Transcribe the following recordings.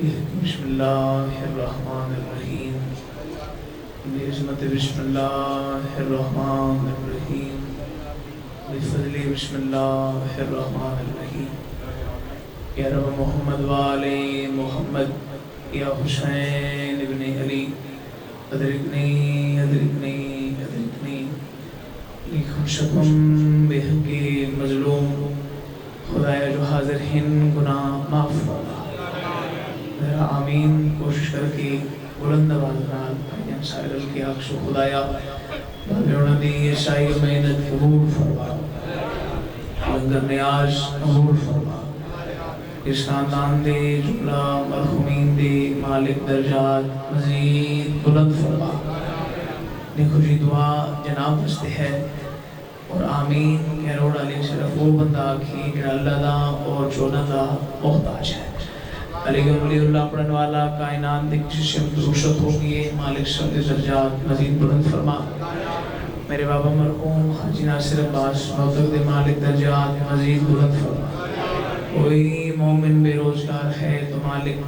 بسم اللہ الرحمن الرحیم بعظمت بسم اللہ الرحمن الرحیم بفضل بسم اللہ الرحمن الرحیم یا رب محمد والے محمد یا حسین ابن علی ادرکنی ادرکنی ادرکنی لکھشکم بحق مظلوم خدایا جو حاضر ہیں گناہ معاف فرما ذرا آمین کوشش کر کے بلند آواز نال بھائیان سائل کی عکس و خدایا بابیونا دی عیسائی محنت قبول فرما لنگر نیاز قبول فرما اس خاندان دے جملہ مرحومین دے مالک درجات مزید بلند فرما دیکھو جی دعا جناب واسطے ہے اور آمین کہ روڑ علی صرف وہ بندہ کی جڑا اللہ دا اور چونا دا محتاج ہے علی ولی اللہ پڑھن والا کائنات دی کسی سے مدروشت ہوگی مالک سب درجات مزید بلند فرما میرے بابا مرحوم حاجی ناصر عباس نوتک دے مالک درجات مزید بلند فرما کوئی مومن بے روزگار ہے تو مالک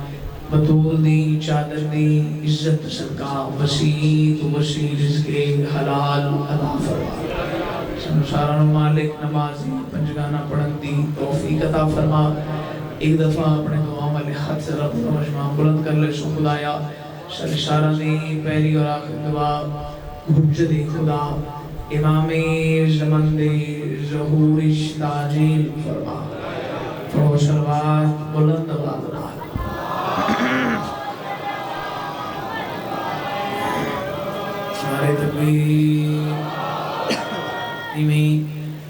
بطول دی چادر دی عزت صدقہ وسیع رزق حلال عطا فرما سارا مالک نمازی پنجگانہ پڑھن دی توفیق عطا فرما ایک دفعہ اپنے دعا والے ہاتھ سے رب کا مجمع بلند کر لے سو خدایا سرشارہ دی پہلی اور آخر دعا حجت خدا امام زمن دے ظہورش تاجیل فرما فرو شروات بلند آواز نال نعرہ تکبیر ایمین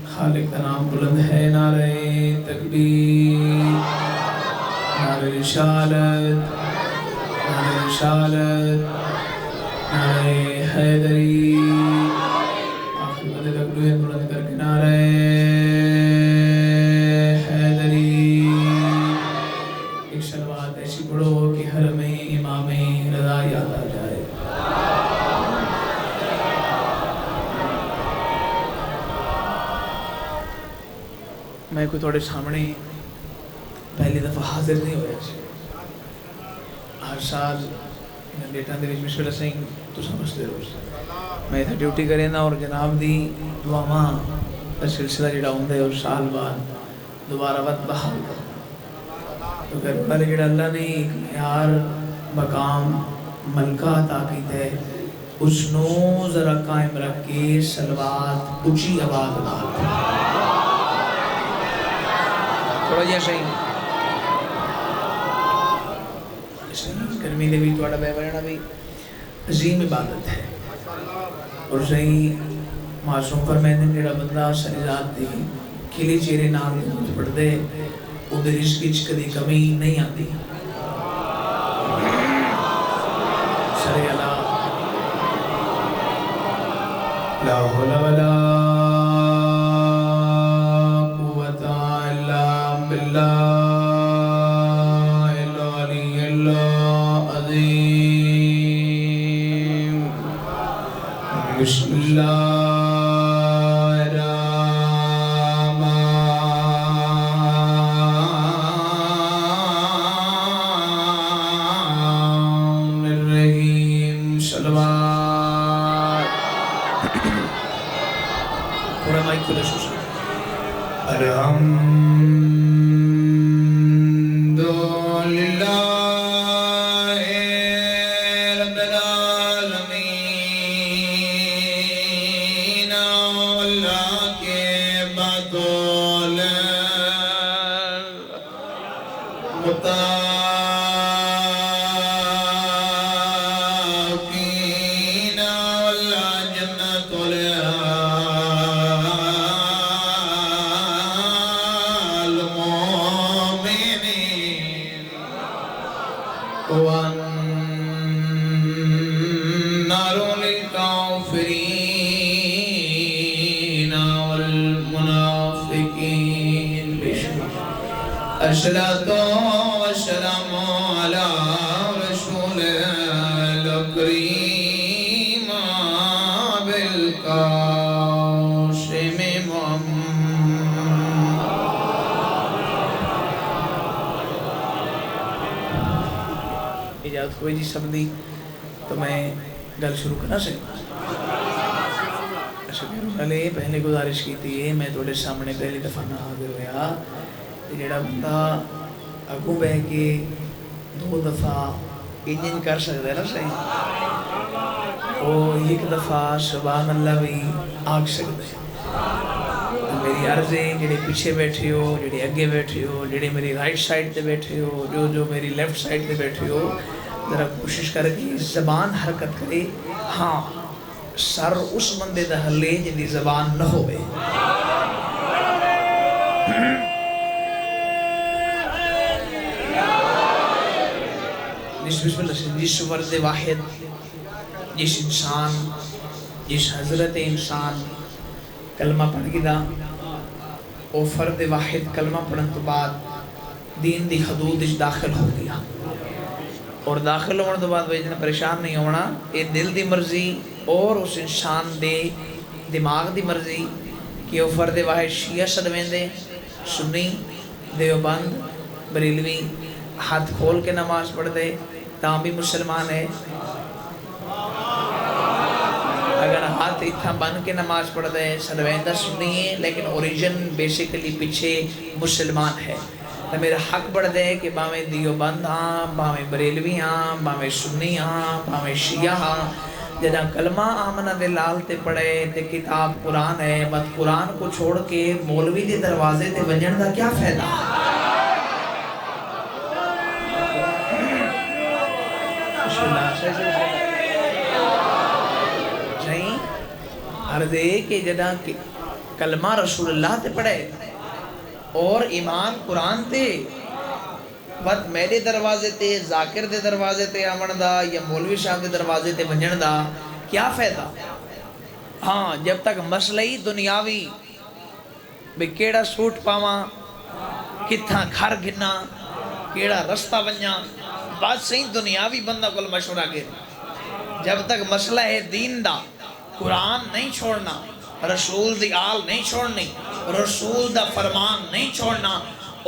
خالق کا نام بلند ہے نعرہ تکبیر نعرہ رسالت نعرہ حیدری آخر بندے تکبیر بلند کر کے نعرہ حیدری ایک شلوات ایسی پڑھو کہ حرم امام رضا یاد آ جائے میں کوئی توڑے سامنے پہلی دفعہ حاضر نہیں ہویا سی ہر سال ڈیٹا دے مشکل سنگھ تو سمجھتے روز میں تھا ڈیوٹی کریں نا اور جناب دی دعا ماں سلسلہ جڑا ہوں دے اور سال بعد دوبارہ وقت بحال کر تو کہ پہلے جڑا اللہ نے ایک معیار مقام ملکہ عطا کیتا ہے اس نو ذرا قائم رکھ کے صلوات اچھی آواز نال تھوڑا جہاں صحیح گرمی دے بھی تھوڑا بے برنا بھی عظیم عبادت ہے اور صحیح معصوم فرمائنے جڑا بندہ سریزات دی کھلی چیرے نام کچھ پڑھ دے ادھر اس کی کدی کمی نہیں آتی سرے اللہ لا حول ولا قوت الا باللہ بسم اللہ الرحمن الرحیم صلوات پورا مائک کھلے سوچ الحمدللہ الصلاة والسلام على رسول الكريم بالقاسم محمد اجازت کوئی جی سب دی تو میں گل شروع کرنا سے پہلے پہلے گزارش کی تھی میں توڑے سامنے پہلی دفعہ نہ حاضر ہویا جڑا بندہ اگوں بہ کے 2 دفعہ انجن کر سکتا ہے نا صحیح وہ ایک دفعہ سبحان اللہ بھی آگ سکتا ہے میری عرض ہے جڑے پیچھے بیٹھے ہو جڑے اگے بیٹھے ہو جڑے میری رائٹ سائڈ تے بیٹھے ہو جو میری لیفٹ سائڈ تے بیٹھے ہو ذرا کوشش کر کے زبان حرکت کرے ہاں سر اس بندے دا ہلے جن دی زبان نہ ہوئے بسم اللہ سے جس ورد واحد جس انسان جس حضرت انسان کلمہ پڑھ گیا او فرد واحد کلمہ پڑھن تو بعد دین دی حدود اس داخل ہو گیا اور داخل ہونے تو بعد بھائی پریشان نہیں ہونا یہ دل دی مرضی اور اس انسان دے دماغ دی مرضی کہ وہ فرد واحد شیعہ صدوین دے سنی دیوبند بریلوی ہاتھ کھول کے نماز پڑھ دے تاں بھی مسلمان ہے اگر ہاتھ اتھا بن کے نماز پڑھ دے صدوین دا سنی ہے لیکن اوریجن بیسیکلی پیچھے مسلمان ہے تو میرا حق بڑھ دے کہ باویں دیوبند ہاں باویں بریلوی ہاں باویں سنی ہاں باویں شیعہ ہاں جدہ کلمہ آمنہ دے لال تے پڑھے تے کتاب قرآن ہے بس قرآن کو چھوڑ کے مولوی دے دروازے تے ونجن دا کیا فائدہ بسم اللہ صحیح عرض ہے کہ جدہ کلمہ رسول اللہ تے پڑھے اور ایمان قرآن تے بات میرے دروازے تے ذاکر دے دروازے تے آمن دا یا مولوی صاحب دے دروازے تے ونجن دا کیا فائدہ ہاں جب تک مسئلہی دنیاوی بے کیڑا سوٹ پاواں کتھاں گھر گھنا کیڑا رستہ ونجا بات صحیح دنیاوی بندہ کل مشورہ کے جب تک مسئلہ ہے دین دا قرآن نہیں چھوڑنا رسول دی آل نہیں چھوڑنی رسول دا فرمان نہیں چھوڑنا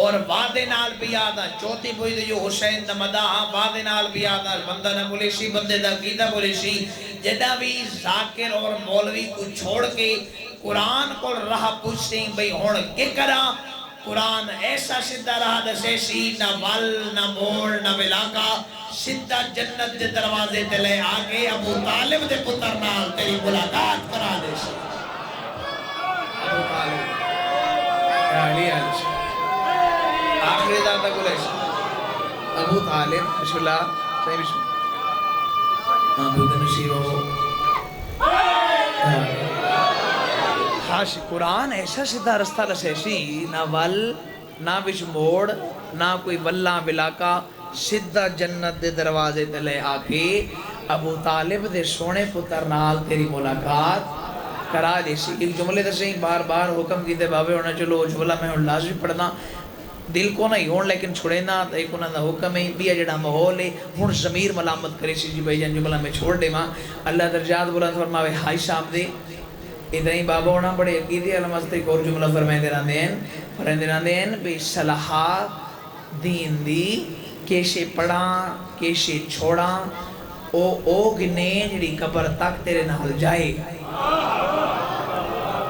اور وعدے نال بھی آدھا چوتھی بوئی دے جو حسین دا مداحہ وعدے نال بھی آدھا بندہ نہ بولے سی بندے دا گیدہ بولے سی جدہ بھی ذاکر اور مولوی کو چھوڑ کے قرآن کو رہا پوچھتے ہیں بھئی ہون کے کرا قرآن ایسا سدھا رہا دسے سی نہ ول نہ موڑ نہ ملاقہ سدھا جنت دے دروازے تے لے آگے ابو طالب دے پتر نال تیری ملاقات کرا دے سی ابو طالب یا علی علیہ آخری داتا کو لے ابو طالب بسم اللہ صحیح بسم اللہ محمود نصیر ہو خاص قرآن ایسا سدھا رستہ لسیسی نہ ول نہ بچ موڑ نہ کوئی ولہ بلاکہ سدھا جنت دے دروازے تلے آکے ابو طالب دے سونے پتر نال تیری ملاقات کرا دیسی ایک جملے دسیں بار بار حکم کیتے بابے ہونا چلو جملہ میں ہوں لازمی پڑھنا دل کو نہیں ہون لیکن چھوڑے نا تو ایک انہوں نے حکم ہے بھی جڑا ماحول ہے ہون ضمیر ملامت کرے سی جی بھائی جان جملہ میں چھوڑ دے ماں اللہ درجات بلند فرماوے ہائی صاحب دے ادھر ہی بابا ہونا بڑے عقیدی علمت ایک اور جملہ فرمائیں دینا دین بے صلاحہ دین دی کیسے پڑھا کیسے چھوڑا او گنے جڑی قبر تک تیرے نال جائے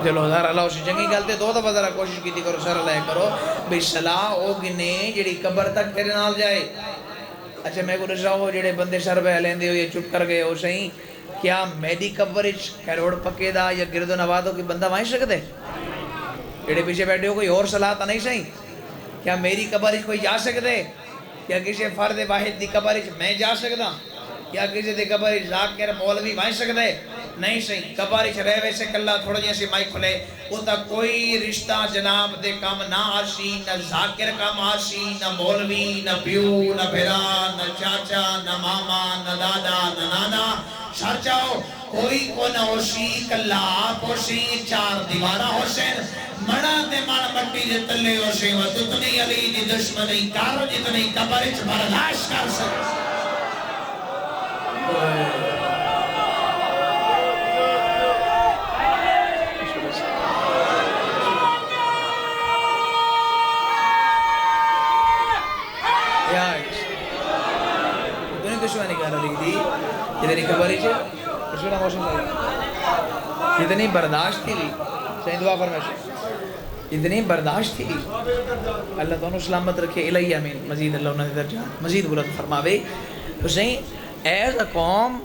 چلو ہزار اللہ اسی جنگی گلتے دو دفعہ ذرا کوشش کی تھی کرو سر اللہ کرو بے صلاح او گنے جڑی قبر تک تیرے نال جائے اچھا میں کو رجاؤ ہو جڑے بندے سر بہ لیندے ہو یہ چپ کر گئے ہو صحیح کیا میڈی کوریج کیروڑ پکے دا یا گرد و نواد ہو کہ بندہ وہیں سکتے جڑے پیچھے بیٹھے ہو کوئی اور صلاح تا نہیں صحیح کیا میری کوریج کوئی جا سکتے کیا کسی فرد واحد دی کوریج میں جا سکتا کیا کسی دی کوریج ذاکر مولوی وہیں سکتے نہیں صحیح کوریج رہوے سے کلہ تھوڑا جیسے مائک کھلے وہ تا کوئی رشتہ جناب دے کام نہ آسی نہ ذاکر کام آسی نہ مولوی نہ پیو نہ بھیرا نہ چاچا نہ ماما نہ دادا نہ نانا سر جاؤ کوئی کو نہ ہوشی کلہ آپ ہوشی چار دیوارہ ہوشن مڑا دے مڑا مٹی دے تلے ہوشی و تتنی علی دی دشمنی کارو جتنی کبرچ برداشت کر سکتے دشمنی کر رہی تھی جتنی خبر ہی چھے موسم جتنی برداشت تھی لی صحیح دعا فرمائش جتنی برداشت تھی لی اللہ تعالیٰ سلامت رکھے الہی امین مزید اللہ انہوں نے درجہ مزید بلند فرماوے تو صحیح ایز اے قوم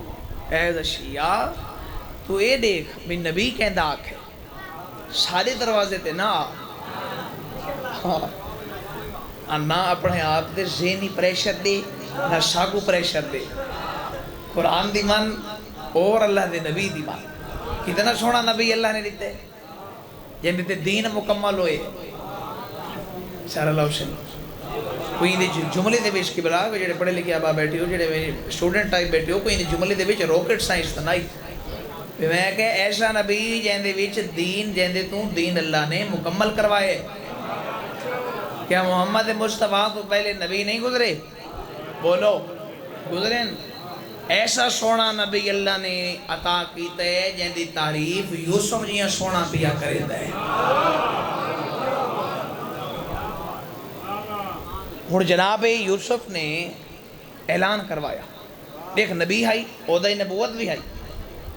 ایز اے شیعہ تو اے دیکھ بھی نبی کہندہ آکھ ہے سارے دروازے تے نہ نہ اپنے آپ دے ذہنی پریشر دے نہ ساگو پریشر دے قرآن دی من اور اللہ دے نبی دی من کتنا سونا نبی اللہ نے دیتے جن دیتے دین مکمل ہوئے سارا اللہ حسین کوئی اندھی جملے دے بیچ کی بلا جڑے پڑھے لکھے آبا بیٹھے ہو جڑے اسٹوڈنٹ ٹائپ بیٹھے ہو کوئی اندھی جملے دے بیچ راکٹ سائنس تنائی میں کہ ایسا نبی جن دے بیچ دین جن دے تو دین اللہ نے مکمل کروائے کیا محمد مصطفیٰ تو پہلے نبی نہیں گزرے بولو گزریں ایسا سونا نبی اللہ نے عطا کیتا ہے جن دی تعریف یوسف جیاں سونا پیا کرے دے اور جناب یوسف نے اعلان کروایا دیکھ نبی ہے عہدہ نبوت بھی ہے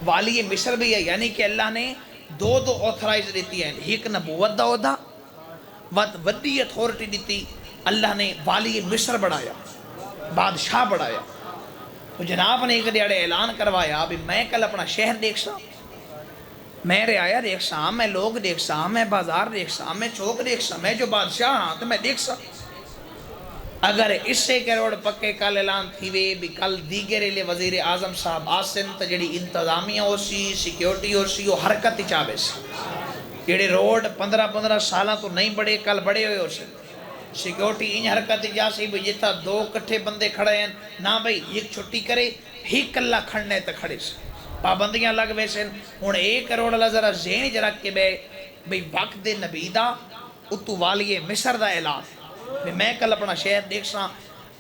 والی مصر بھی ہے یعنی کہ اللہ نے دو آتھرائز دیتی ہیں ایک نبوت دا عہدہ ودی اتھارٹی دیتی اللہ نے والی مصر بڑھایا بادشاہ بڑھایا تو جناب نے ایک دیڑے اعلان کروایا بھی میں کل اپنا شہر دیکھ سا میں رعایا دیکھ سا میں لوگ دیکھ سا میں بازار دیکھ سا میں چوک دیکھ سا میں جو بادشاہ ہاں تو میں دیکھ سا اگر اس سے کروڑ پکے کل اعلان تھی وے بھی کل دیگرے لے وزیر اعظم صاحب آسن تا جڑی انتظامیہ ہو سی سیکیورٹی ہو سی وہ حرکت ہی چاہے سی جڑے روڈ 15 سالہ تو نہیں بڑے کل بڑے ہوئے ہو سی سیکیورٹی انج حرکت ہی جا سی بھی جتا دو کٹھے بندے کھڑے ہیں نہ بھئی ایک چھٹی کرے ہی کلہ کھڑنے تا کھڑے سی پابندیاں لگ بے سن ہون 1 کروڑ اللہ ذرا ذہن جرک کے بے وقت دے نبی دا اتو والی مصر دا اعلان میں کل اپنا شہر دیکھ سا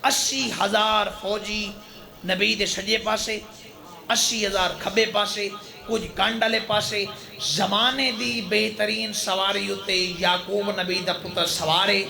80,000 فوجی نبی دے سجے پاسے 80,000 کھبے پاسے کچھ کانڈالے پاسے زمانے دی بہترین سواری ہوتے یعقوب نبی دا پتر سوارے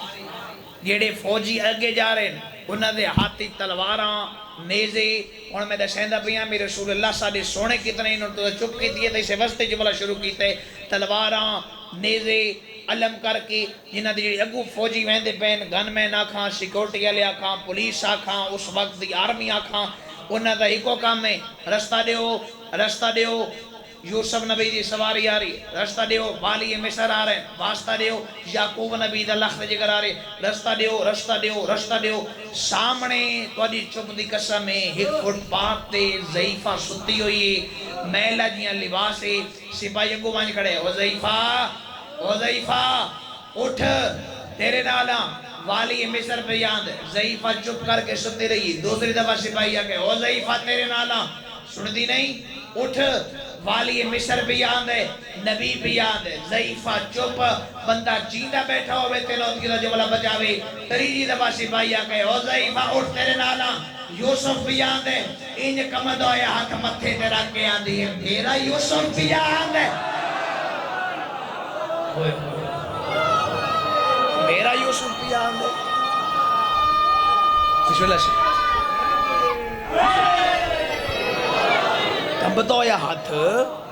جیڑے فوجی اگے جا رہے ہیں انہاں دے ہاتھی تلواراں نیزے اور میں دسیندہ پیا میرے رسول اللہ صاحب سونے کتنے انہوں تو چپ کی دیئے تھے اسے وستے جملہ شروع کیتے تلواراں نیزے علم کر کے جنہ دی اگو فوجی ویندے پین گن میں نہ کھاں سیکورٹی والے آکھاں پولیس آکھاں اس وقت دی آرمی آکھاں انہاں دا ایکو کام میں رستہ دیو یوسف نبی دی سواری آ رہی رستہ دیو والی مصر آ رہے واسطہ دیو یعقوب نبی دا لخت جگر آ رہے رستہ دیو سامنے تو دی چپ دی قسم ہے ایک فٹ پاتھ تے ضعیفہ ستی ہوئی میلہ جیاں لباسے سپاہی اگو بانج کھڑے ضعیفہ اٹھ تیرے نالا والی مصر پہ یاد ضعیفہ چپ کر کے ستی رہی دوسری دفعہ سپاہی آگے ضعیفہ تیرے نالا سن دی نہیں اٹھ والی مصر بھی یاد ہے نبی بھی یاد ہے ضعیفہ چپ بندہ جیندہ بیٹھا ہوئے تیلوت کی جملہ بچاوے تریجی دفعہ سپاہی آگے ضعیفہ اٹھ تیرے نالا یوسف بھی یاد ہے انج کمد ہوئے ہاتھ متھے تیرا کے آدھی ہے میرا یوسف بھی یاد ہے میرا یوسف بھی یاد ہے بسم اللہ سے کب تو یا ہاتھ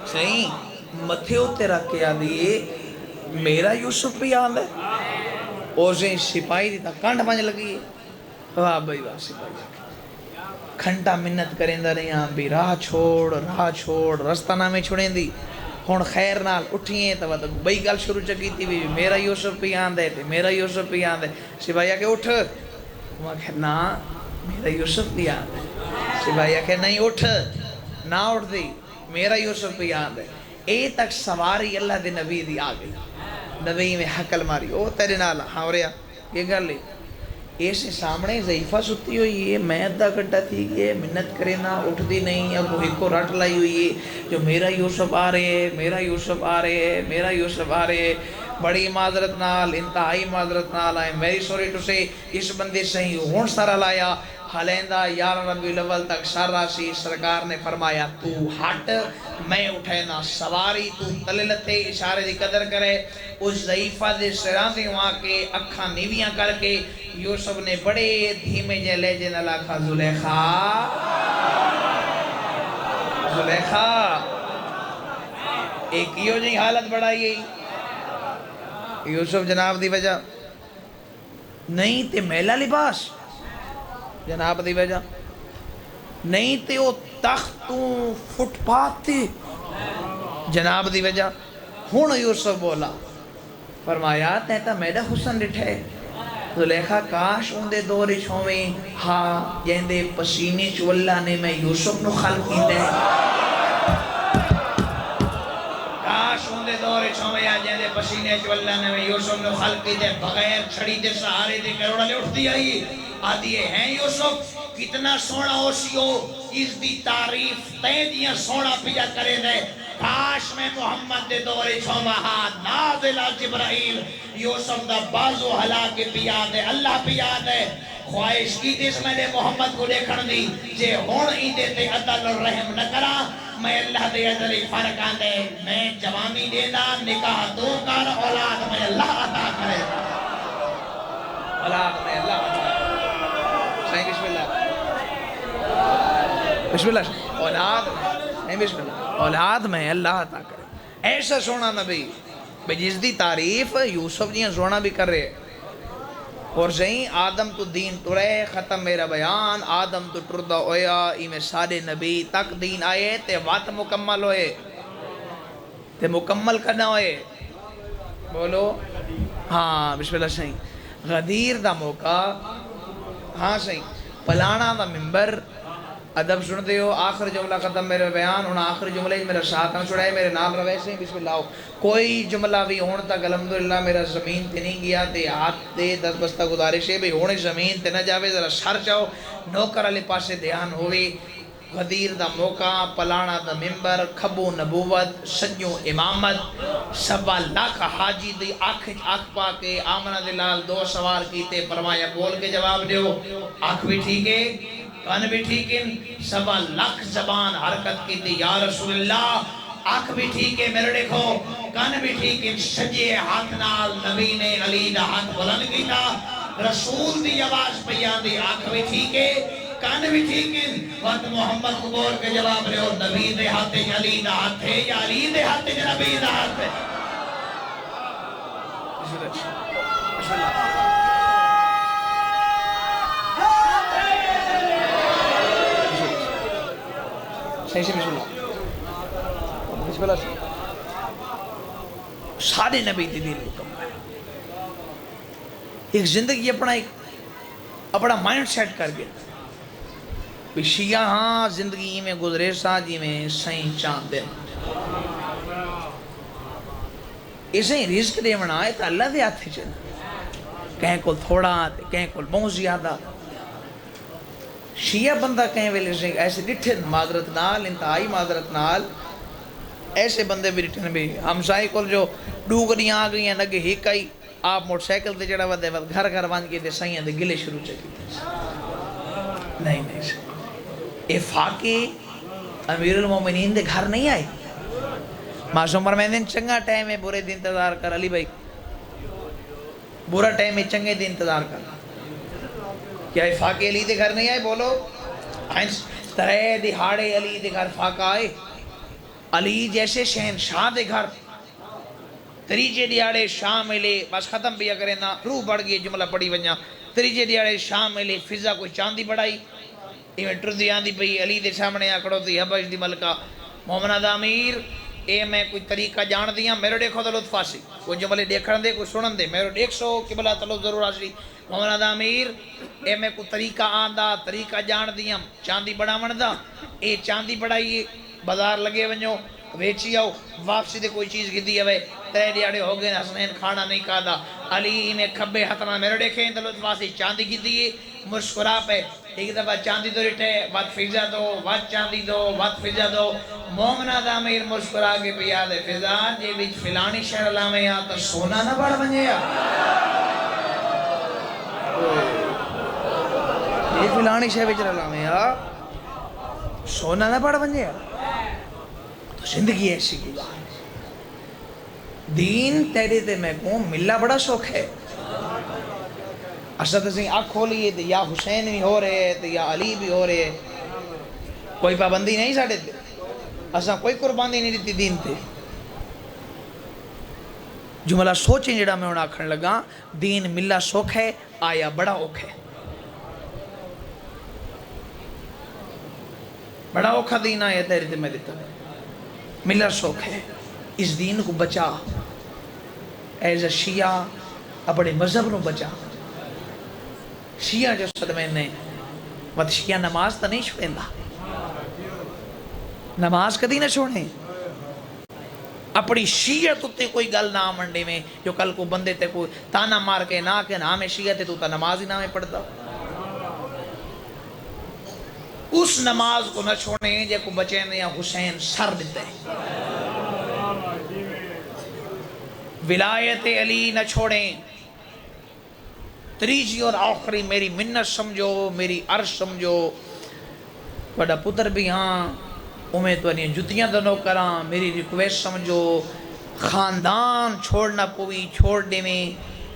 صحیح متھے ہوتے رکھ کے آدھی میرا یوسف بھی یاد ہے اور سپاہی دیتا کانڈ پانچ لگی ہے واہ بھائی واہ سپاہی کھنٹا منت کریں دا رہی ہاں بھی راہ چھوڑ رستہ نامے چھوڑیں دی ہون خیر نال اٹھیں تو بھئی گل شروع چکی تھی بھی میرا یوسف بھی یاد ہے میرا یوسف بھی یاد ہے سپاہی آکے اٹھ وہ کہا نا میرا یوسف بھی یاد ہے سپاہی آکے نہیں اٹھ نہ اٹھ دی میرا یوسف بھی یاد ہے اے تک سواری اللہ دے نبی دی آگئی نبی میں حقل ماری او تیرے نالا ہاں رہا یہ گل لی ایسے سامنے ضعیفہ ستی ہوئی ہے میں ادھا گھنٹہ تھی گئے منت کرے نہ اٹھ دی نہیں اب وہ ایک کو رٹ لائی ہوئی ہے جو میرا یوسف آ رہے میرا یوسف آ رہے بڑی معذرت نال انتہائی معذرت نال آئے میری سوری ٹو سے اس بندے صحیح ہون سارا لایا حلیندہ 11 ربیع الاول تک سر راسی سرکار نے فرمایا تو ہٹ میں اٹھے نہ سواری تو تللتے اشارے دی قدر کرے اس ضعیفہ دے سراندی وہاں کے اکھاں نیویاں کر کے یوسف نے بڑے دھیمے جے لے جے نہ لکھا زلیخا زلیخا ایک ہی ہو جی حالت بڑھائی گئی یوسف جناب دی وجہ نہیں تے میلا لباس جناب دی وجہ نہیں تے وہ تختوں فٹ پاتھ تے جناب دی وجہ ہون یوسف بولا فرمایا تیتا میڈا حسن ڈٹھے زلیخا کاش اندے دوری چھویں ہاں جہندے پسینے چو اللہ نے میں یوسف نو خلق کی دے کاش اندے دوری چھویں ہاں جہندے پسینے چو اللہ نے میں یوسف نو خلق کی دے بغیر چھڑی دے سہارے دے کروڑا لے اٹھ دی آئی آدھیے ہیں یوسف کتنا سونا ہو سی ہو اس دی تعریف تے دیا سونا پیا کرے دے کاش میں محمد دے دورے چھومہا نازلہ جبرائیل یوسف دا بازو حلا کے پیا دے اللہ پیا دے خواہش کی دیس میں نے محمد کو دیکھن دی جے ہون ہی دیتے عدل اور رحم نہ کرا میں اللہ دے عدلی فرق آن دے میں جوانی دینا نکاح دو کر اولاد میں اللہ عطا کرے اولاد میں اللہ عطا کرے صحیح بسم اللہ بسم اللہ اولاد میں بسم اللہ اولاد میں اللہ عطا کرے ایسا سونا نبی جس دی تعریف یوسف جی سونا بھی کر رہے اور زہیں آدم تو دین ٹرے ختم میرا بیان آدم تو ٹردہ ہویا ایمیں سارے نبی تک دین آئے تے وات مکمل ہوئے تے مکمل کرنا ہوئے بولو ہاں بسم اللہ صحیح غدیر دا موقع ہاں صحیح پلانا دا ممبر ادب سنتے ہو آخر جملہ ختم میرے بیان انہاں آخر جملہ میرا ساتھ نہ چھڑائے میرے نام روے سے بسم اللہ کوئی جملہ بھی ہون تک الحمدللہ میرا زمین تے نہیں گیا تے ہاتھ دے دس بستہ گزارش ہے بھی ہونے زمین تے نہ جاوے ذرا سر چاہو نوکر علی پاسے دھیان ہوئے غدیر دا موقع پلانا دا ممبر کھبو نبوت سجوں امامت سبا لاکھ حاجی دی آنکھ پا کے آمنہ دلال دو سوار کیتے فرمایا بول کے جواب دیو آنکھ بھی ٹھیک ہے کان بھی ٹھیک ہے سبا لاکھ زبان حرکت کی تھی یا رسول اللہ آنکھ بھی ٹھیک ہے میرے دیکھو کان بھی ٹھیک ہے سجے ہاتھ نال نبی نے علی دا ہاتھ بلند کی تھا رسول دی آواز پیان دی آنکھ بھی ٹھیک ہے کان بھی ٹھیک ہے وقت محمد کو بول کے جواب رہے ہو نبی دے ہاتھ علی دا ہاتھ ہے یا علی دے ہاتھ نبی دا ہاتھ ہے بسم اللہ صحیح سے بسم اللہ سارے نبی دی دین مکمل ایک زندگی اپنا مائنڈ سیٹ کر گیا بھی شیعہ ہاں زندگی میں گزرے سا جی میں سائیں چاند دے اسے ہی رزق دے منا ہے تو اللہ دے آتے چاہنا کہیں کو تھوڑا کہیں کو بہت زیادہ شیعہ بندہ کہیں ویلے سے ایسے ڈٹھے معذرت نال انتہائی معذرت نال ایسے بندے بھی ڈٹھے بھی ہمسائی کو جو ڈوگریاں آ گئی ہیں نگے ہی کئی آپ موٹر سائیکل تے چڑھا ودے گھر گھر بان کے دے سائیں دے گلے شروع چکی نہیں اے فاقے امیر المومنین دے گھر نہیں آئی معصوم فرمائندے چنگا ٹائم ہے برے دن انتظار کر علی بھائی برا ٹائم ہے چنگے دن انتظار کر کیا فاقے علی دے گھر نہیں آئے بولو ترے دہاڑے علی دے گھر فاقہ آئے علی جیسے شہنشاہ دے گھر تریجے دیاڑے شاہ ملے بس ختم بھی کریں نا روح بڑھ گئی جملہ پڑی ونجا تریجے دیاڑے شاہ ملے فضا کوئی چاندی بڑھائی ایویں ٹردی آندی پئی علی دے سامنے آکڑو تھی حبش دی ملکہ محمد امیر اے میں کوئی طریقہ جان دیا میرے دیکھو تو لطف آسی کوئی جملے دیکھن دے کوئی سنن دے میرے دیکھ سو قبلہ تلو ضرور آسی محمد امیر اے میں کوئی طریقہ آندہ طریقہ جان دیا چاندی بڑا مندا اے چاندی بڑھائیے بازار لگے ونجو ویچی آؤ واپسی دے کوئی چیز گدی ہوئے ترے دیاڑے ہو گئے حسنین کھانا نہیں کھادا علی میں کھبے ہتنا میرے دیکھیں تو لطف آسی چاندی گدی مسکرا پہ ایک دفعہ چاندی دو رٹھے وقت فضا دو وقت چاندی دو وقت فضا دو مومنہ امیر مسکرا کے پیا دے فضا جے بیچ فلانی شہر اللہ میں یا تو سونا نہ بڑھ بنجے یا یہ فلانی شہر بیچ اللہ میں یا سونا نہ بڑھ بنجے یا تو زندگی ایسی گزار دین تیرے تے میں کہوں ملہ بڑا شوق ہے اسد سے آنکھ کھولیے تو یا حسین بھی ہو رہے تو یا علی بھی ہو رہے کوئی پابندی نہیں ساڑھے تھے اساں کوئی قربانی نہیں دیتی دین تے جملہ سوچیں جڑا میں انہاں آکھن لگا دین ملا سوکھ ہے آیا بڑا اوکھ ہے بڑا اوکھا دین آیا تیرے تے میں دیتا ملا سوکھ ہے اس دین کو بچا ایز اے شیعہ اپنے مذہب نو بچا شیعہ جو صدمے نے وقت شیعہ نماز تا نہیں چھوڑیں دا نماز کدی نہ چھوڑیں اپنی شیعت تے کوئی گل نہ منڈے میں جو کل کو بندے تے کوئی تانا مار کے نہ کہ نام شیعت تو تا نماز ہی نامے پڑھتا اس نماز کو نہ چھوڑیں جے کو بچے نے یا حسین سر دیتے ولایت علی نہ چھوڑیں تریجی اور آخری میری منت سمجھو میری عرش سمجھو بڑا پتر بھی ہاں امیں تو انہیں جتیاں دنوں کراں میری ریکویسٹ سمجھو خاندان چھوڑنا پوی چھوڑنے میں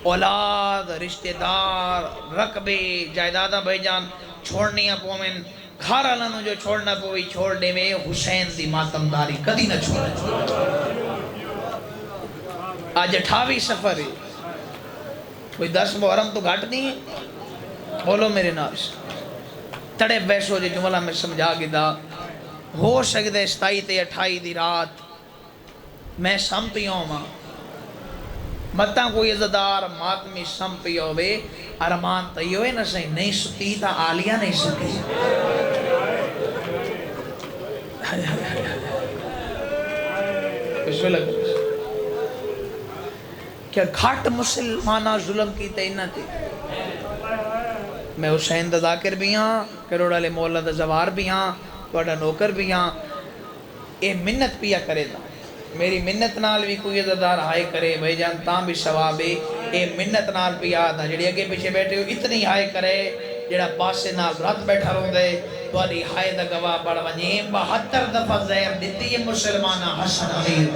اولاد رشتہ دار رقبے جائیدادہ بھائی جان چھوڑنی پومن گھر والوں جو چھوڑنا پوی چھوڑنے میں حسین دی ماتم داری کدی نہ چھوڑے آج 28 سفر ہے کوئی 10 محرم تو گھٹ نہیں ہے بولو میرے ناس تڑے بیسو جو جملہ میں سمجھا گیا ہو سکتے 27 تے 28 دی رات میں سم پیوں ماں متاں کوئی عزدار ماتمی سم پیوں بے ارمان تیوے نہ سہی نہیں ستی تا آلیہ نہیں ستی بسم اللہ کیا گھاٹ مسلمانہ ظلم کی تینہ تھی میں حسین دا ذاکر بھی ہاں کروڑ علی مولا دا زوار بھی ہاں توڑا نوکر بھی ہاں اے منت پیا کرے دا میری منت نال بھی کوئی عزدار ہائے کرے بھائی جان تاں بھی ثوابے اے منت نال پیا دا جڑی اگے پیچھے بیٹھے ہو اتنی ہائے کرے جڑا پاسے نال رات بیٹھا رہوں دے تو علی ہائے دا گواہ بڑھ ونجے 72 دفعہ زہر دیتی ہے مسلمانہ حسن امیر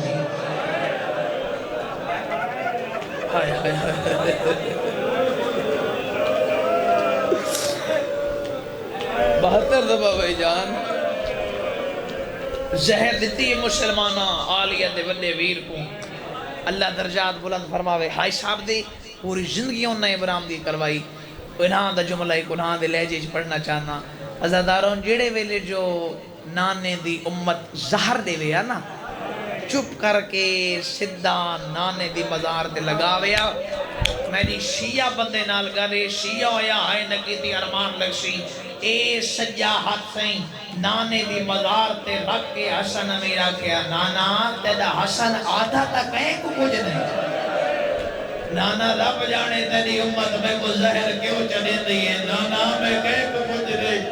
ہائے ہائے ہائے 72 دفعہ بھائی جان زہر دیتی ہے مسلمانہ آلیت بندے ویر کو اللہ درجات بلند فرماوے ہائی صاحب دی پوری زندگی انہیں برام دی کروائی انہاں دا جملہ ایک انہاں دے لہجے پڑھنا چاہنا عزادارون جیڑے ویلے جو نانے دی امت زہر دے ویا نا چپ کر کے سدھا نانے دی مزار تے لگا ویا میری شیعہ بندے نال گرے شیعہ ہویا ہائے نکی تی ارمان لگ سی اے سجا ہاتھ سائیں نانے دی مزار تے رکھ کے حسن امیرہ کیا نانا تیدا حسن آدھا تک کہیں کو کچھ نہیں نانا رب جانے تیری امت میں کو زہر کیوں چلے دیئے نانا میں کہیں کو کچھ نہیں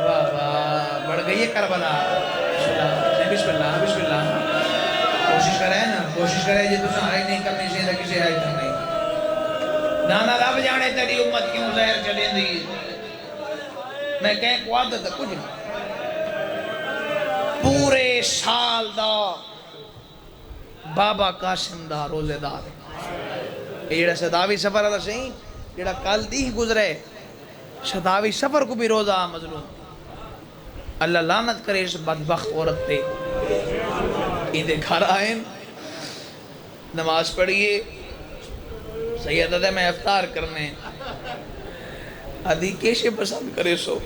واہ واہ بڑھ گئی ہے کربلا بسم اللہ بسم اللہ کوشش کرے نا کوشش کرے جی تو آئی نہیں کرنی سے کسی آئی کرنی نانا رب جانے تیری امت کیوں زہر چلے دیئے میں کہیں کو عادت ہے کچھ نہیں پورے سال دا بابا قاسم دا روزے دار یہ جڑا ستاوی سفر دا سہی جڑا کل دی گزرے ستاوی سفر کو بھی روزہ مظلوم اللہ لعنت کرے اس بدبخت عورت تے ایندے گھر آئیں نماز پڑھئے سیدہ میں افطار کرنے آدھی کیشے پسند کرے سو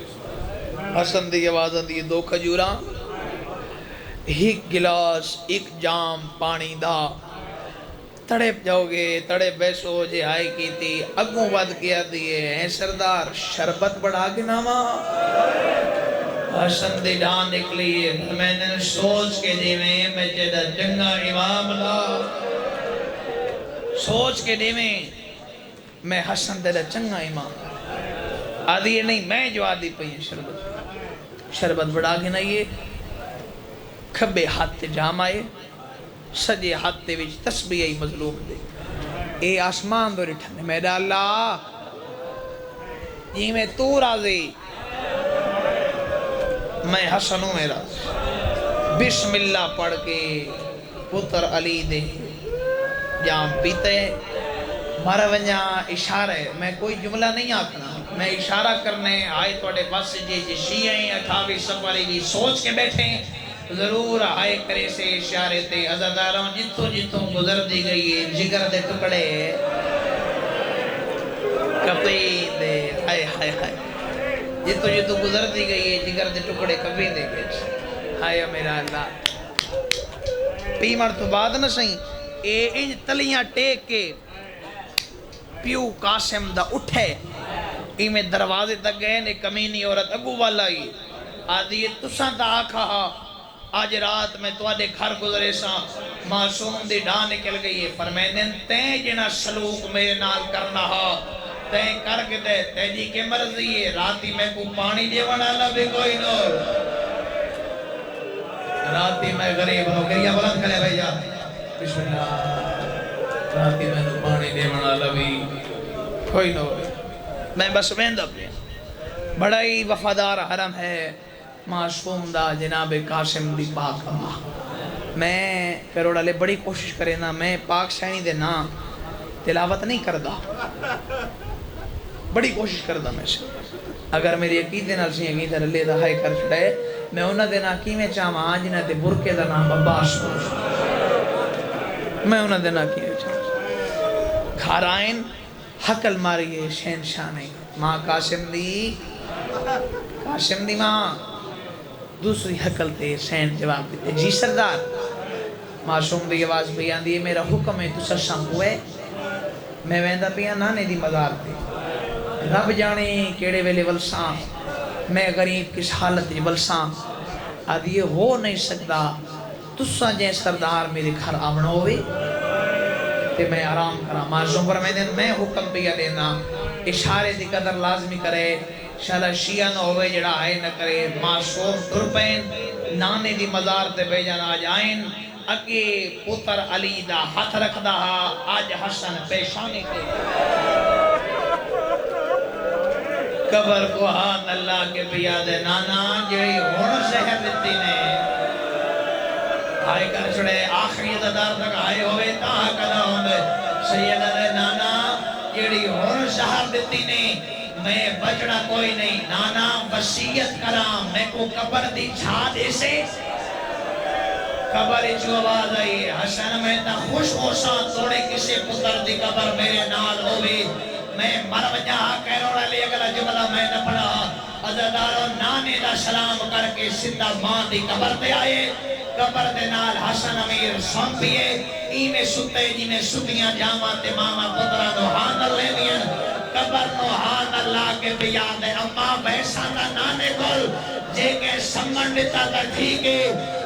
حسن دی آوازن دی 2 کھجوراں ایک گلاس ایک جام پانی دا تڑے جاؤ گے تڑے بیسو جے آئی کی تھی اگوں ود کیا دیئے ہیں سردار شربت بڑھا کے ناما حسن دی ڈان نکلی میں نے سوچ کے دیویں میں جدہ جنگا امام لا سوچ کے دیویں میں حسن دی چنگا امام آدھی یہ نہیں میں جو آدھی پہی ہیں شربت بڑھا کے نہیں کھبے ہاتھ تے جام آئے سجے ہاتھ تے وچ تسبیح مظلوم دے اے آسمان دو رٹھنے میرا اللہ یہ میں تو راضی میں حسنوں میں راضی بسم اللہ پڑھ کے پتر علی دے جام پیتے مر ونجا اشارہ ہے میں کوئی جملہ نہیں آکھنا میں اشارہ کرنے آئے توڑے بس جی شیعیں 28 سفری بھی سوچ کے بیٹھے ضرور آئے کرے سے اشارے تے عزاداروں جتوں جتوں گزر دی گئی ہے جگر دے ٹکڑے کپی دے ہائے ہائے ہائے جتوں جتوں گزر دی گئی ہے جگر دے ٹکڑے کپی دے گئے ہائے میرا اللہ پی مر تو بعد نہ سہیں اے انج تلیاں ٹیک کے پیو قاسم دا اٹھے میں دروازے تک گئے نے کمینی عورت اگو والا ہی آدھی تساں تا آکھا آج رات میں توڑے گھر گزرے ساں معصوم دی ڈاں نکل گئی ہے فرمائنن تیں جنا سلوک میرے نال کرنا ہا تیں کر کے دے تیجی کے مرضی ہے راتی میں کو پانی دیوانا لبے کوئی نور راتی میں غریب ہوں گریا بلند کرے بھائی جا بسم اللہ راتی میں کو پانی دیوانا لبے کوئی نور میں بس ویندہ پہ بڑا ہی وفادار حرم ہے معصوم دا جناب قاسم دی پاک اللہ میں کروڑا لے بڑی کوشش کرے نا میں پاک سینی دے نا تلاوت نہیں کردہ بڑی کوشش کردہ میں سے اگر میری عقیدے نال سی عقیدہ رلے دا ہائے کر چھڑے میں انہاں دے نا کی میں چاہاں آجنہ دے برکے دا نام عباس میں انہاں دے نا کی میں چاہاں گھر آئین حقل ماری شہن شانے ماں قاسم دی ماں دوسری حقل تے شہن جواب دیتے جی سردار معصوم دی آواز بیان دیئے میرا حکم ہے تو سرساں ہوئے میں ویندہ پیا نانے دی مزار تے رب جانے کیڑے ویلے ولساں میں غریب کس حالت ولساں آدھیے ہو نہیں سکتا تساں جائیں سردار میرے گھر آمنا ہوئے تے میں آرام کرا معصوم پر میں حکم پیا دینا اشارے دی قدر لازمی کرے شالا شیعہ نہ ہوئے جڑا آئے نہ کرے معصوم ترپین نانے دی مزار تے بے جان آج آئین اکی پتر علی دا ہاتھ رکھ دا آج حسن پیشانی کے قبر کو ہاتھ اللہ کے بیاد نانا جڑی ہون زہر دیتی نے آئے کر چھڑے آخری دادار تک آئے ہوئے تاہا کدا ہوندے سیدہ دے نانا جیڑی ہون شہر دیتی نہیں میں بچڑا کوئی نہیں نانا وسیعت کرام میں کو قبر دی چھا دے سے قبر جو آواز آئی حسن میں تا خوش ہو سا توڑے کسی پتر دی قبر میرے نال ہوئی میں مر وجہ کہروڑا لے اگلا جملہ میں نہ پڑھا عزدارو نانے دا سلام کر کے سدھا ماں دی قبر پہ آئے قبر دے نال حسن امیر سونپیے ایمیں ستے جی میں ستیاں جاما تے ماما پترہ دو ہاں لے دین قبر نو ہاں اللہ کے بیاد ہے اما بحثہ دا نانے گل جے کے سمن دیتا تا ٹھیکے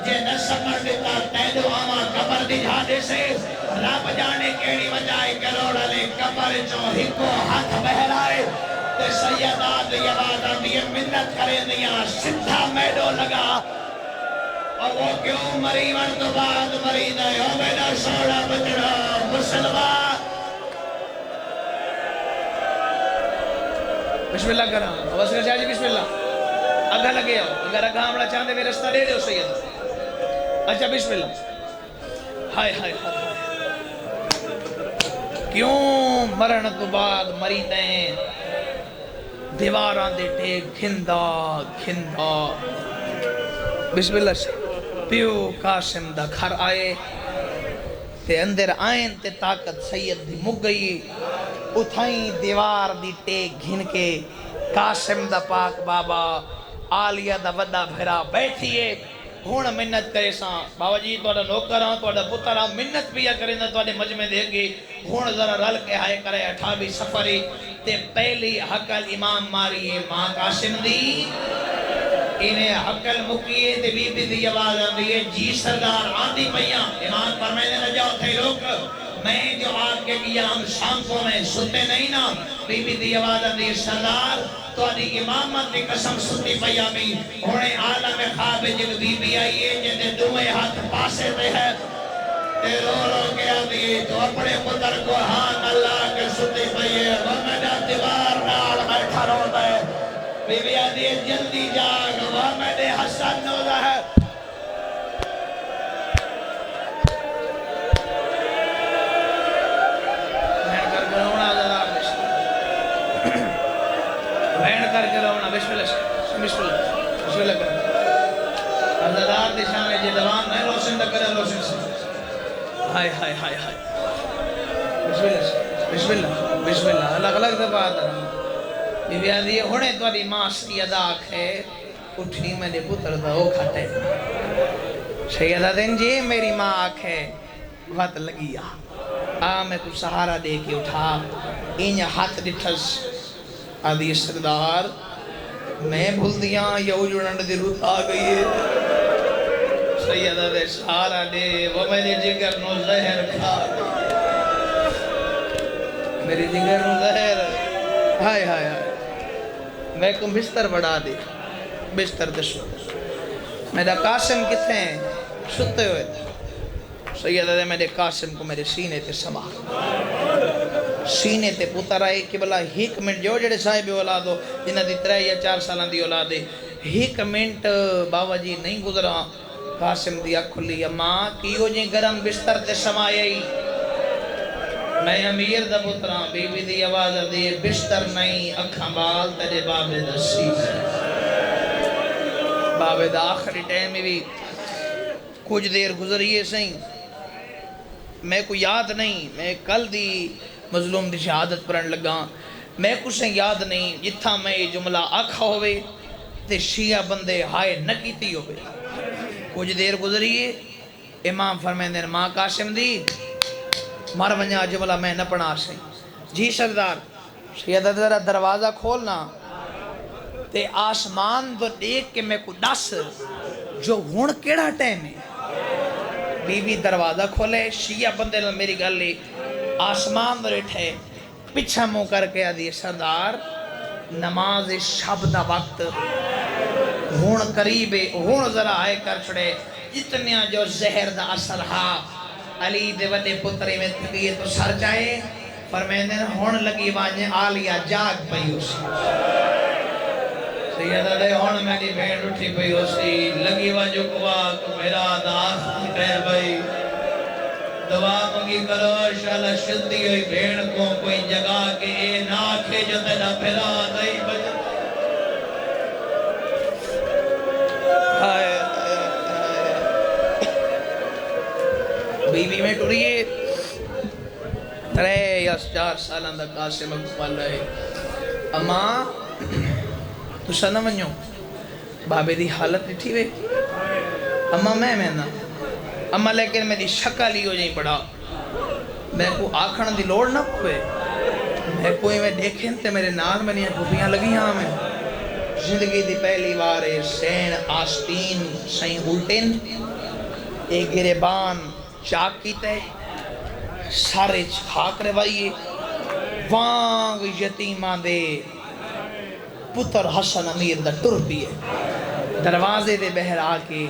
جے نہ سمن دیتا تیدو آما قبر دی جھادے سے رب جانے کیڑی وجائے کروڑا لے قبر چو ہکو ہاتھ بہرائے تے سیدات دی آواز آندی منت کرے دیا سدھا میڈو لگا اور وہ کیوں مریون تو بعد مرید ہے او میڈا سوڑا بچڑا مسلمان بسم اللہ کرام وسیلہ شاہ جی بسم اللہ اگھا لگے ہو اگر اگھا ہمڑا چاندے میں رستہ دے دے ہو سید اچھا بسم اللہ ہائے ہائے ہائے کیوں مرن تو بعد مریدیں ہیں دیواران دے ٹیک کھندا کھندا بسم اللہ سے پیو قاسم دا گھر آئے تے اندر آئین تے طاقت سید دی مک گئی اتھائیں دیوار دی ٹیک گھن کے قاسم دا پاک بابا آلیہ دا ودا بھرا بیٹھئے ہون منت کرے ساں بابا جی توڑا نوکر ہاں توڑا پتر ہاں منت پیا کریں دا توڑے مجمع دے گی ہون ذرا رل کے آئے کرے 28 سفری تے پہلی حقل امام ماری ہے ماں قاسم دی انہیں حقل مکیے تے بی بی دی آواز آندی ہے جی سردار آندی پہیاں امام فرمائے نہ جاؤ تھے لوگ میں جو آپ کے قیام شام کو میں ستے نہیں نا بی بی دی آواز آندی ہے سردار تو آدھی امامت دی قسم ستی پہیامی انہیں عالم خواب جب بی بی آئیے جنہیں دوئے ہاتھ پاسے دے ہے تے رو رو کے آدھی تو اپنے پتر کو ہاں اللہ کے ستی پہیے وہ میڈا دیوار نال بیٹھا رو دے بی بی آدھی جلدی جاگ وہ میڈے حسن نو دا ہے بسم اللہ کریں حضرات دی شان جی دوان ہے روشن دا کرے روشن سے ہائے ہائے ہائے ہائے بسم اللہ بسم اللہ الگ الگ دفعہ آتا رہا بی بی آدھی ہونے تو آدھی ماں سیدہ آکھے اٹھنی میں نے پتر دا وہ کھاتے سیدہ دن جی میری ماں آکھے وقت لگیا میں کو سہارا دے کے اٹھا انہیں ہاتھ ڈٹھس آدھی سردار میں بھول دیا یا اجڑن دی روت آ گئی ہے سیدہ دے سہارا دے وہ میرے جگر نو زہر کھا میری جگر نو زہر ہائے ہائے ہائے میں کو بستر بڑھا دے بستر دسو میرا قاسم کتنے ہیں ستے ہوئے سیدہ دے میرے قاسم کو میرے سینے تے سما سینے تے پتر آئے کہ بلا ہیک منٹ جو جڑے صاحب اولاد ہو جنہ دی 3 یا 4 سالان دی اولاد ہے ہیک منٹ بابا جی نہیں گزرا قاسم دی اکھ کھلی اماں کیو جی گرم بستر تے سمائی میں امیر دا پترا بی بی دی آواز دی بستر نہیں اکھاں بال تیرے بابے دا سیز بابے دا آخری ٹائم بھی کچھ دیر گزریے سہیں میں کو یاد نہیں میں کل دی مظلوم دی شہادت پرن لگا میں کچھ یاد نہیں جتھا میں یہ جملہ آکھا ہوئے تے شیعہ بندے ہائے نہ کیتی ہوئے کچھ دیر گزریے امام فرمائیں ماں قاسم دی مار ونجا جملہ میں نہ پڑھا سیں جی سردار سیدہ ذرا دروازہ کھولنا تے آسمان تو دیکھ کے میں کو دس جو ہون کیڑا ٹائم ہے بی بی دروازہ کھولے شیعہ بندے نے میری گل لی آسمان تو ریٹھے پچھا منہ کر کے آدھی سردار نماز شب دا وقت ہون قریب ہون ذرا آئے کر چھڑے جتنیا جو زہر دا اثر ہا علی دے وڈے پترے میں تکیے تو سر جائے فرمیندے ہون لگی وانجے آلیا جاگ پئی اسی سیدہ دے ہون میری بھین اٹھی پئی اسی لگی وانجو کوا تو میرا داخ کہہ بھئی دعا مگی کرو شالا شدی ہوئی بھین کو کوئی جگہ کے اے ناکھے جو تیرا پھرا دائی بجا بی بی میں ٹوریے 3 یا 4 سالان دا قاسم اکمال ہے اماں تو سنہ منیو بابے دی حالت ڈٹھی وے اماں میں نا اماں لیکن میری شکل ہی ہو جائیں پڑا میں کو آکھن دی لوڑ نہ پوے میں کوئی میں دیکھیں تے میرے نال میں نہیں گھوپیاں لگی ہاں میں زندگی دی پہلی بارے سین آستین سین الٹین ایک گریبان چاک کیتے سارے چھاک روائیے وانگ یتیمہ دے پتر حسن امیر دا ٹر پیے دروازے دے بہر آکے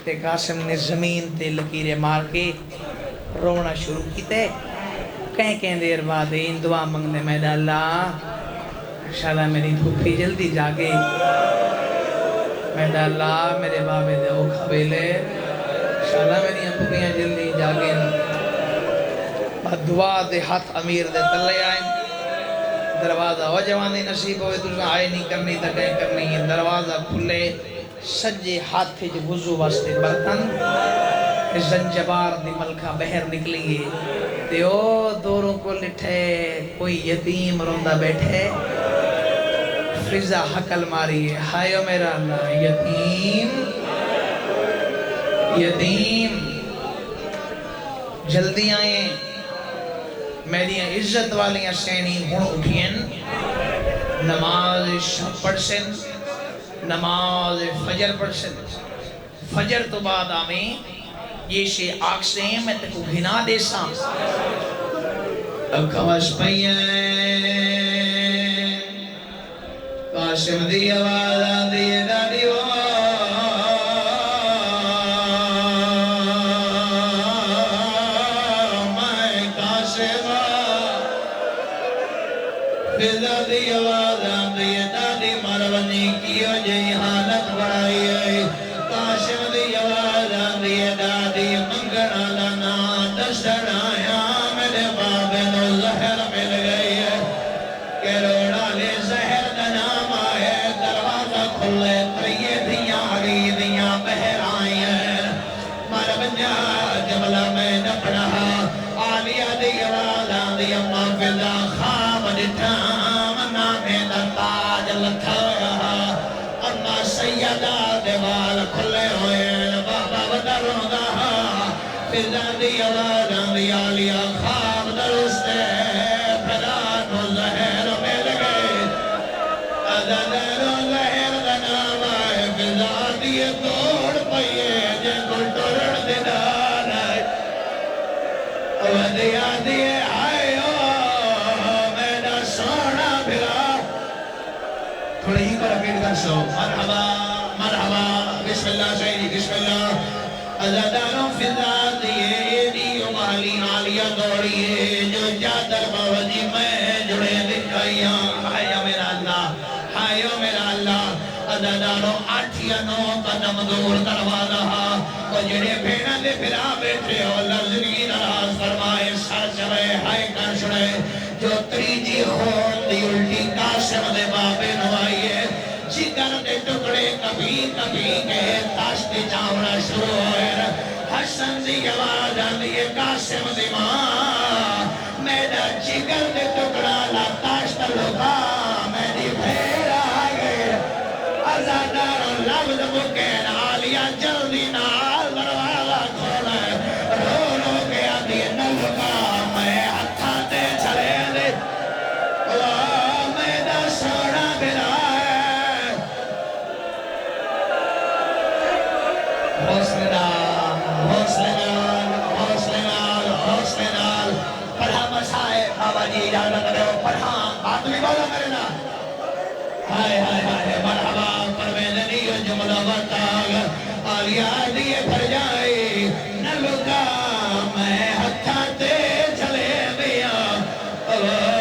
تے قاسم نے زمین تے لکیرے مار کے رونا شروع کیتے کہیں دیر بعد ان دعا منگنے میں اللہ شالا میری پھوپھی جلدی جاگے میں اللہ میرے بابے دے او کھویلے شالا میری پھوپھیاں جلدی جاگے بعد دعا دے ہاتھ امیر دے تلے آئیں دروازہ ہو جوانی نصیب ہوئے تو آئے نہیں کرنی تکیں کرنی ہے دروازہ کھلے سجے ہاتھ جو وضو واسطے برتن زنجبار دی ملکہ بہر نکلیے تے او دوروں کو لٹھے کوئی یتیم روندہ بیٹھے فضا حقل ماری ہے ہائیو میرا اللہ یتیم یتیم جلدی آئیں میری عزت والیاں سینی ہون اٹھین نماز شب پڑھ سن نماز فجر پڑھ سن فجر تو بعد آمیں یہ شے آگ سے ہیں میں تے کو گھنا دے ساں اکھواش پئییں قاسم دی آواز آدھی دادی دی آواز آندی دادی مرونی کیو جی حالت بڑھائی ہے قاسم دی آواز آندی دادی منگنا لنا دستن آیا میرے بابے نو زہر مل گئی ہے کہ روڑا لے زہر دا نام آئے دروازہ حافظان دی آوازاں دی آلیا خواب درست ہے پھران و زہر مل گئے ازدر و زہر دا نام آئے فضان دی توڑ پئیے جن کو ٹرڑ دنان آئے ودیا دیئے آئے میرا سونا بھرا تھوڑے ہی کو رپیٹ کر سو مرحبا مرحبا بسم اللہ سیدی بسم اللہ ازاداروں فضا دیئے دی امالی عالیہ دوڑیے جو جادر باوجی میں جڑے دکھائیاں ہائیو میرا اللہ ہائیو میرا اللہ ازاداروں آٹھیا نو قدم دور کروا رہا وہ جڑے بھیڑا دے پھرا بیٹھے ہو اللہ زندگی نراز فرمائے سر چڑے ہائے کر چھڑے جو تریجی خون دی الٹی قاسم دے بابے نوائیے جگر دے ٹکڑے کبھی کبھی کے تاشتی چاوڑا شروع ہوئے حسن دی آواز آندیے قاسم دی ماں میرا جگر دے ٹکڑا لا تاشت لگا میری بھیر آگئے ازادار لفظ بکین آلیا جلدی نال دروازہ کھولے رو رو کے آدیے نلکا میں ہتھا دے چلے دے میرا سونا بھرا حوصلنال پڑھا مسائے بابا جی اجازت دے پڑھا بات بھی بولا کرے نا ہائے ہائے ہائے مرحبا پرویزنی جملہ بتاگ آلیا دیئے پھر جائے نہ لکا میں ہتھا تے چلے دیا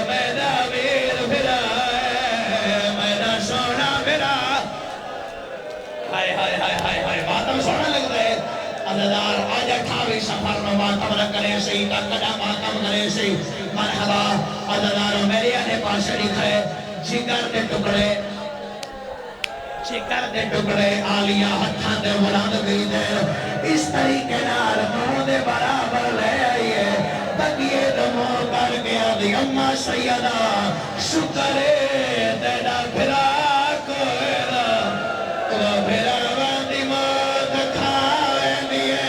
میرا ویر پھرا میرا سونا پھرا ہائے ہائے ہائے ہائے ہائے باتم سونا لگ رہے عددار آج اٹھاوی سفر میں ماتم نہ کرے سی تکڑا ماتم کرے سی مرحبا عدداروں میری آنے پاس لکھے جگر دے ٹکڑے آلیا ہتھاں دے بلند گئی دے اس طریقے نال منہ دے برابر لے آئیے تکیے دمو کر گیا دی اممہ سیدہ شکرے تیرا پھرا کوئے دا وہ پھرا باندی موت کھائے دیئے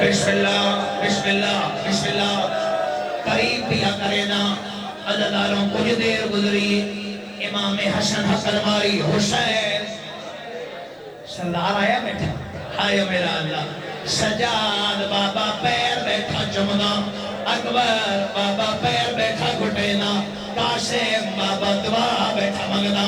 بسم اللہ بسم اللہ بسم اللہ قریب پیا کرینا عدداروں کچھ دیر گزری امام حسن حسن ماری حسین سردار آیا بیٹھا آئے میرا اللہ سجاد بابا پیر بیٹھا چمنا اکبر بابا پیر بیٹھا گھٹینا قاسم بابا دعا بیٹھا مگنا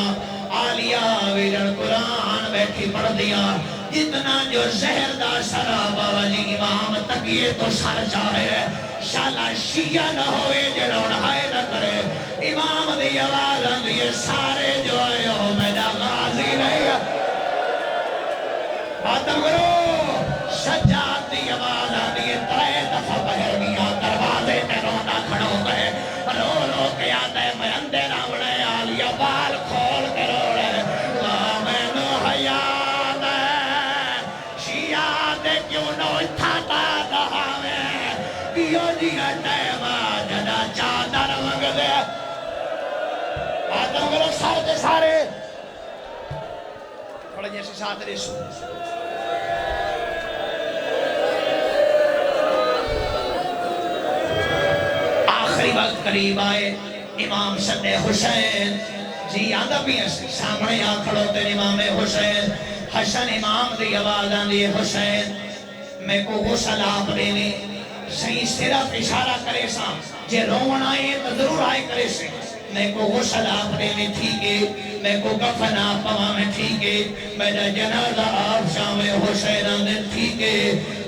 آلیا ویرن قرآن بیٹھی پڑھ دیا اتنا جو زہر دا سرا بابا جی امام تکیے تو سر چاہے شالا شیعہ نہ ہوئے جنہوں ہائے نہ کرے امام دی آواز آندیے سارے جو آئے ہو میرا غازی نہیں باتم کرو سجاد دی آواز آندیے ترے دفعہ بہر گیا دروازے تے رونا کھڑو گئے رو رو کے آتا ہے میں اندے راوڑے آلیا بال کھول کے رو رہے میں نو حیات ہے شیعہ دے کیوں نو اتھاتا دہا میں کیوں جی اٹھے جدا چادر مگ دے باتم کرو سارے دے سارے تھوڑے جیسے ساتھ ریسو آخری وقت قریب آئے امام سد حسین جی آدھا بھی سامنے آکھڑو تین امام حسین حسن امام دی آواز آندی حسین میں کو غسل آپ دینے صحیح صرف اشارہ کرے سا جے رون آئے تو ضرور آئے کرے سے میں کو غسل آپ دینے ٹھیکے میں کو کفن آپ پوا میں ٹھیکے میرا جنازہ آپ شام حسین آندے ٹھیکے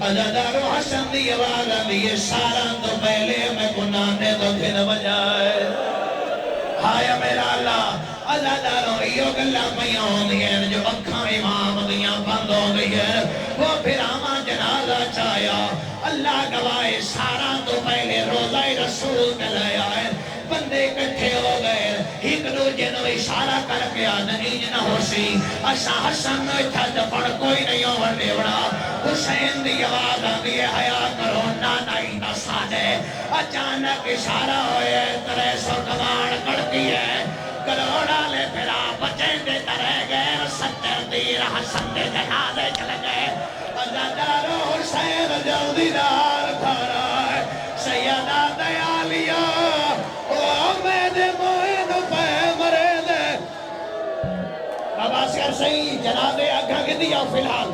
عزادار حسن دی آواز آندی یہ سارا تو پہلے میں کو نانے تو پھر بجائے ہایا میرا اللہ عزاداروں ایو گلہ پہیاں ہوں دیئے جو اکھاں امام دیاں بند ہو گئی ہے وہ پھر آما جنازہ چاہیا اللہ گوائے سارا تو پہلے روزہ رسول کے لے آئے بندے کٹھے ہو گئے ایک دو جنو اشارہ کر کے آدھنی جنہ ہو سی اسا حسن میں تھا دفڑ کوئی نہیں ہو ورنیوڑا حسین دی آواز آنگی حیاء کرو نانائی نہ سادے اچانک اشارہ ہوئے ترے سو کماڑ کڑکی ہے کروڑا لے دے جنازے چلے گئے ازادارو حسین جلدی دار کھارا ہے سیدہ دیالیا او میرے موین پہ مرے دے بابا سکر صحیح جنازے اگھا کے دیا فی الحال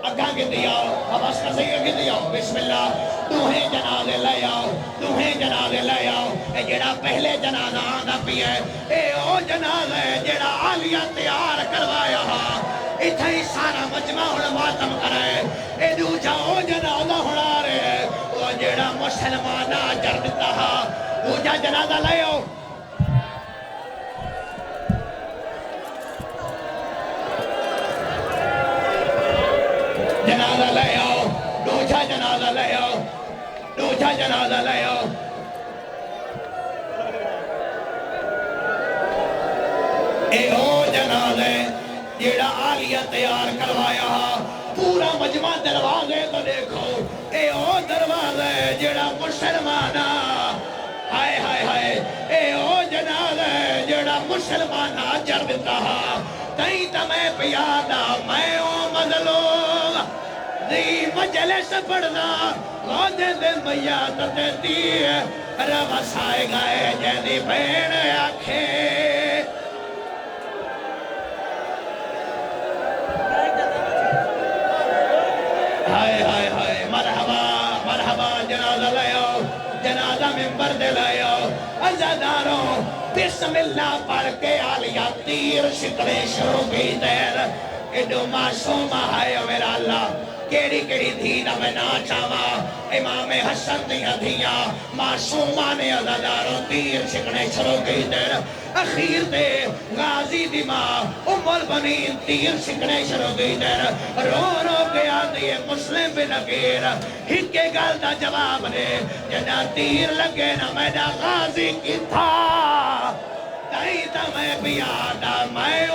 اگھا کے دیا بابا سکر صحیح اگھا دیا بسم اللہ دوہیں جنازے لے آؤ دوہیں جنازے لے آؤ اے جڑا پہلے جنازہ آندا پی ہے اے او جنازہ ہے جڑا عالیہ تیار کروایا ہاں اتھا ہی سارا مجمع ہونا ماتم کرے اے دوجہ او جنازہ ہونا رہے او جڑا مسلمانہ جردتا ہاں دوجہ جنازہ لے آؤ جنازہ لے آؤ دوجہ جنازہ لے آؤ دوجہ جنازہ لے آؤ اے او جنازے جیڑا عالیہ تیار کروایا پورا مجمع دروازے تو دیکھو اے او دروازے جیڑا مسلمانہ ہائے ہائے ہائے اے او جنازے جیڑا مسلمانہ جردتا تئیں تمہیں پیادا میں او مظلوم دی مجلس پڑھنا غودے دے میاد دیتی رب سائے گئے جیدی بین آکھے ہائے ہائے ہائے مرحبا مرحبا جنازہ لے آؤ جنازہ ممبر دے لے آؤ عزاداروں بسم اللہ پڑھ کے عالیہ تیر شکرے شروع کی دیر ایڈو معصوم ہے میرا اللہ کیڑی کیڑی دھینا میں نا چاوا امام حسن دیا دھیا معصومان عزاداروں تیر شکنے شروع کی دیر اخیر دے غازی دی ماں ام البنین تیر شکنے شروع کی دیر رو رو کے آدھی مسلم بن نگیر ہکے گل دا جواب دے جنا تیر لگے نا میرا غازی کی تھا تائی تا میں بیادا میں